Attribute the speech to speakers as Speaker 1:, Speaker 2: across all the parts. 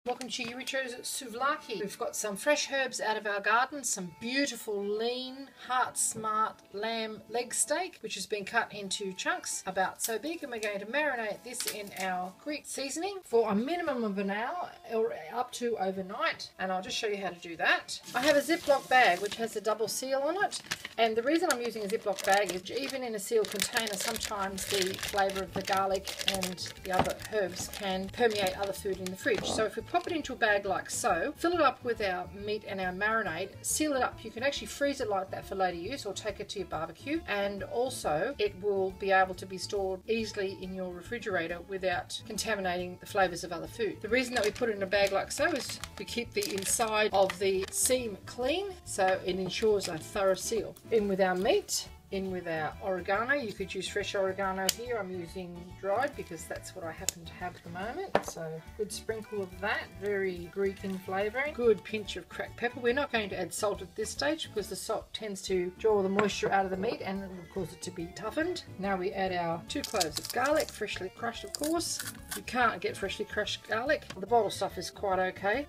Speaker 1: Welcome to cheekyricho's Souvlaki. We've got some fresh herbs out of our garden, some beautiful lean, heart smart lamb leg steak, which has been cut into chunks about so big, and we're going to marinate this in our Greek seasoning for a minimum of an hour or up to overnight, and I'll just show you how to do that. I have a Ziploc bag which has a double seal on it, and the reason I'm using a Ziploc bag is even in a sealed container sometimes the flavour of the garlic and the other herbs can permeate other food in the fridge. So if we pop it into a bag like so, fill it up with our meat and our marinade, seal it up. You can actually freeze it like that for later use or take it to your barbecue, and also it will be able to be stored easily in your refrigerator without contaminating the flavours of other food. The reason that we put it in a bag like so is we keep the inside of the seam clean, so it ensures a thorough seal. In with our meat. In with our oregano. You could use fresh oregano here. I'm using dried because that's what I happen to have at the moment. So good sprinkle of that, very Greek in flavouring. Good pinch of cracked pepper. We're not going to add salt at this stage because the salt tends to draw the moisture out of the meat and it will cause it to be toughened. Now we add our 2 cloves of garlic, freshly crushed of course. You can't get freshly crushed garlic. The bottle stuff is quite okay.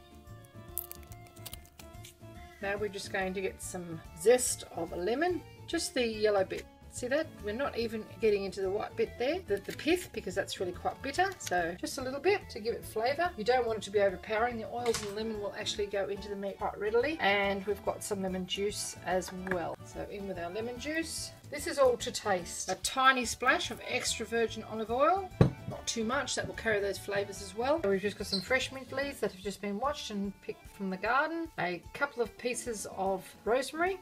Speaker 1: Now we're just going to get some zest of a lemon. Just the yellow bit. See that? We're not even getting into the white bit there, the pith, because that's really quite bitter. So just a little bit to give it flavour. You don't want it to be overpowering. The oils and the lemon will actually go into the meat quite readily. And we've got some lemon juice as well. So in with our lemon juice. This is all to taste. A tiny splash of extra virgin olive oil. Not too much, that will carry those flavours as well. So we've just got some fresh mint leaves that have just been washed and picked from the garden. A couple of pieces of rosemary.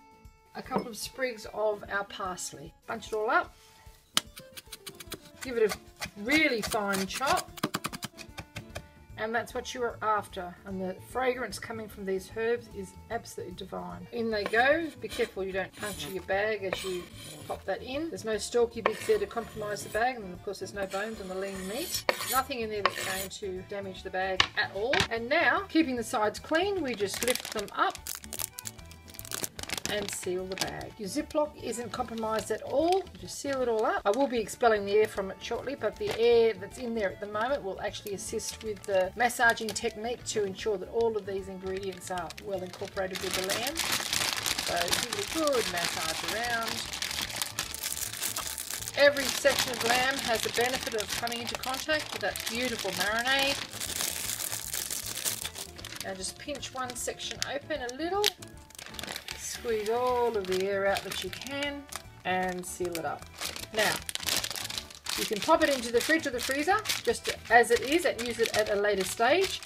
Speaker 1: A couple of sprigs of our parsley. Bunch it all up. Give it a really fine chop. And that's what you are after. And the fragrance coming from these herbs is absolutely divine. In they go. Be careful you don't puncture your bag as you pop that in. There's no stalky bits there to compromise the bag. And of course there's no bones on the lean meat. Nothing in there that's going to damage the bag at all. And now, keeping the sides clean, we just lift them up and seal the bag. Your Ziploc isn't compromised at all. You just seal it all up. I will be expelling the air from it shortly, but the air that's in there at the moment will actually assist with the massaging technique to ensure that all of these ingredients are well incorporated with the lamb. So give it a good massage around. Every section of lamb has the benefit of coming into contact with that beautiful marinade. Now just pinch one section open a little. Squeeze all of the air out that you can and seal it up. Now, you can pop it into the fridge or the freezer just as it is and use it at a later stage.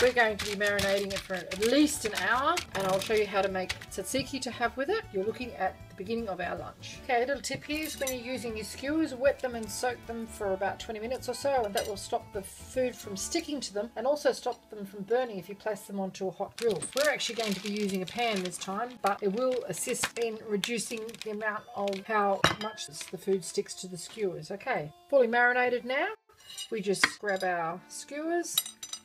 Speaker 1: We're going to be marinating it for at least an hour, and I'll show you how to make tzatziki to have with it. You're looking at the beginning of our lunch. Okay, a little tip here is when you're using your skewers, wet them and soak them for about 20 minutes or so, and that will stop the food from sticking to them and also stop them from burning if you place them onto a hot grill. We're actually going to be using a pan this time, but it will assist in reducing the amount of how much the food sticks to the skewers. Okay, fully marinated now. We just grab our skewers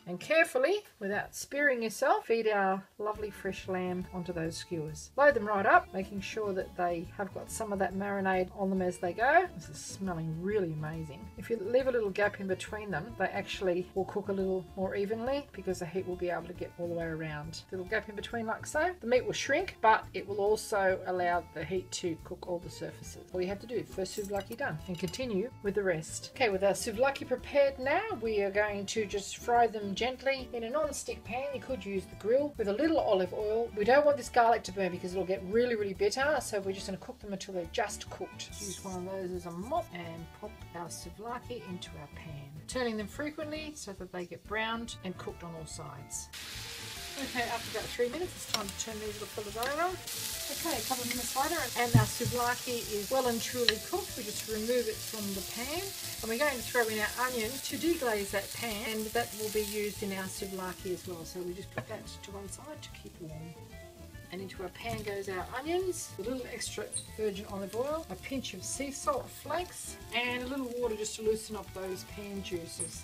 Speaker 1: and carefully, without spearing yourself, feed our lovely fresh lamb onto those skewers. Load them right up, making sure that they have got some of that marinade on them as they go. This is smelling really amazing. If you leave a little gap in between them, they actually will cook a little more evenly because the heat will be able to get all the way around. Little gap in between like so. The meat will shrink, but it will also allow the heat to cook all the surfaces. All you have to do, first souvlaki done, and continue with the rest. Okay, with our souvlaki prepared now, we are going to just fry them gently in a non-stick pan. You could use the grill with a little olive oil. We don't want this garlic to burn because it'll get really, really bitter, so we're just going to cook them until they're just cooked. Use one of those as a mop and pop our souvlaki into our pan, turning them frequently so that they get browned and cooked on all sides. Okay, after about 3 minutes, it's time to turn these little fellas over. Okay, a couple of minutes later, and our souvlaki is well and truly cooked. We just remove it from the pan, and we're going to throw in our onion to deglaze that pan, and that will be used in our souvlaki as well. So we just put that to one side to keep warm. And into our pan goes our onions, a little extra virgin olive oil, a pinch of sea salt flakes, and a little water just to loosen up those pan juices.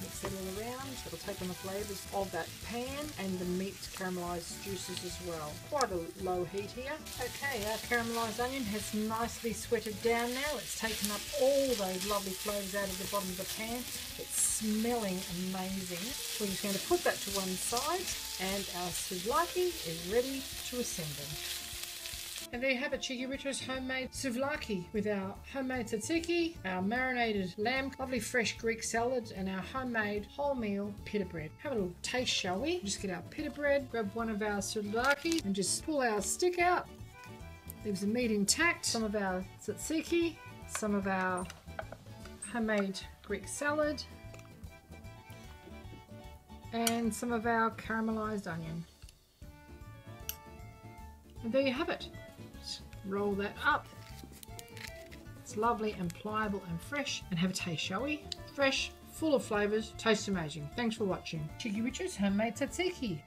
Speaker 1: Mix it all around. It'll take on the flavours of that pan and the meat caramelised juices as well. Quite a low heat here. Okay, our caramelised onion has nicely sweated down now. It's taken up all those lovely flavours out of the bottom of the pan. It's smelling amazing. We're just going to put that to one side and our souvlaki is ready to assemble. And there you have it, Cheeky Richo's homemade souvlaki with our homemade tzatziki, our marinated lamb, lovely fresh Greek salad, and our homemade wholemeal pita bread. Have a little taste, shall we? Just get our pita bread, grab one of our souvlaki, and just pull our stick out. Leaves the meat intact. Some of our tzatziki, some of our homemade Greek salad, and some of our caramelised onion. And there you have it. Roll that up. It's lovely and pliable and fresh. And have a taste, shall we? Fresh, full of flavours, tastes amazing. Thanks for watching. Cheeky Richo's homemade tzatziki.